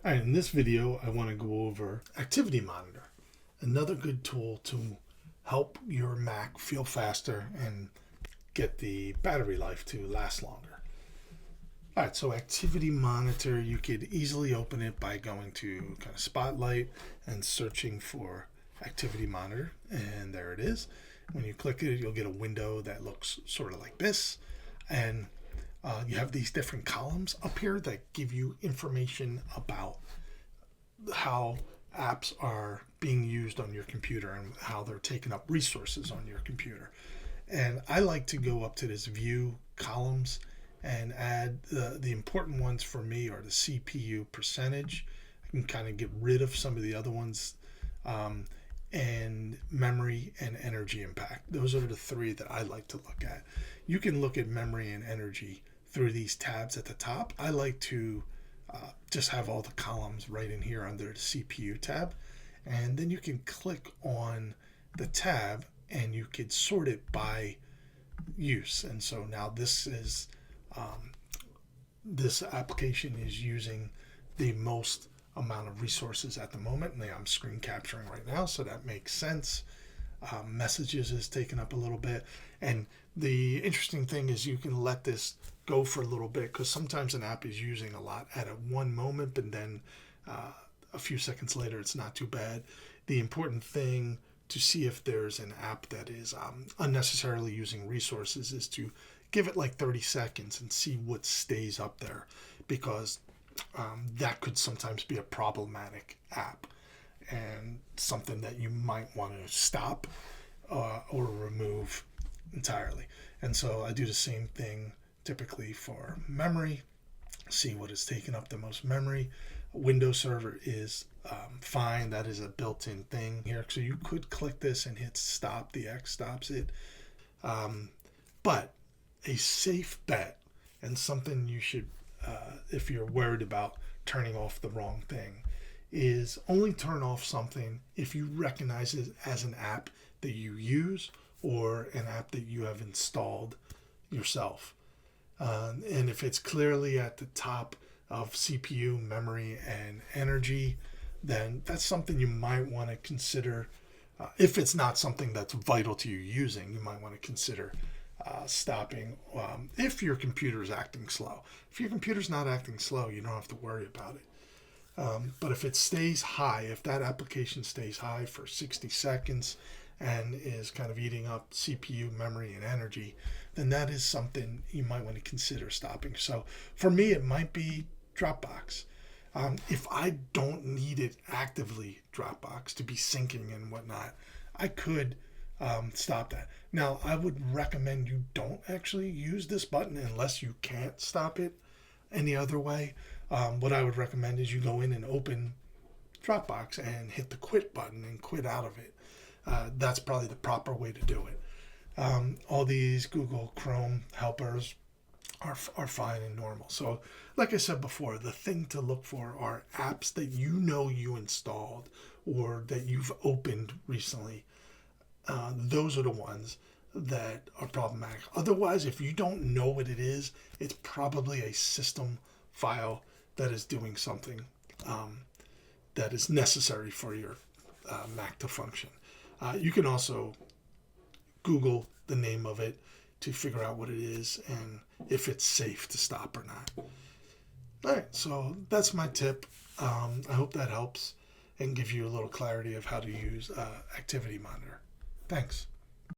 All right, in this video, I want to go over Activity Monitor, another good tool to help your Mac feel faster and get the battery life to last longer. All right, so Activity Monitor, you could easily open it by going to kind of Spotlight and searching for Activity Monitor, and there it is. When you click it, you'll get a window that looks sort of like this, and you have these different columns up here that give you information about how apps are being used on your computer and how they're taking up resources on your computer. And I like to go up to this view columns and add the important ones for me are the CPU percentage. I can kind of get rid of some of the other ones, and memory and energy impact. Those are the three that I like to look at. You can look at memory and energy through these tabs at the top. I like to just have all the columns right in here under the CPU tab, and then you can click on the tab and you could sort it by use. And so now this is this application is using the most amount of resources at the moment, and I'm screen capturing right now, so that makes sense. Messages is taking up a little bit, and the interesting thing is you can let this go for a little bit, because sometimes an app is using a lot at a one moment, but then a few seconds later it's not too bad. The important thing to see if there's an app that is unnecessarily using resources is to give it like 30 seconds and see what stays up there, because that could sometimes be a problematic app and something that you might want to stop or remove entirely. And so I do the same thing typically for memory, see what is taking up the most memory. Windows Server is fine. That is a built-in thing here. So you could click this and hit stop. The X stops it. But a safe bet, and something you should, if you're worried about turning off the wrong thing, is only turn off something if you recognize it as an app that you use or an app that you have installed yourself. And if it's clearly at the top of CPU, memory, and energy, then that's something you might want to consider. If it's not something that's vital to you using, you might want to consider stopping if your computer is acting slow. If your computer's not acting slow, you don't have to worry about it. But if it stays high, if that application stays high for 60 seconds and is kind of eating up CPU, memory, and energy, then that is something you might want to consider stopping. So for me, it might be Dropbox. If I don't need it actively, Dropbox, to be syncing and whatnot, I could stop that. Now, I would recommend you don't actually use this button unless you can't stop it any other way. What I would recommend is you go in and open Dropbox and hit the quit button and quit out of it. That's probably the proper way to do it. All these Google Chrome helpers are fine and normal. So like I said before, the thing to look for are apps that you know you installed or that you've opened recently. Those are the ones that are problematic. Otherwise, if you don't know what it is, it's probably a system file that is doing something that is necessary for your Mac to function. You can also Google the name of it to figure out what it is and if it's safe to stop or not. All right, so that's my tip. I hope that helps and gives you a little clarity of how to use Activity Monitor. Thanks.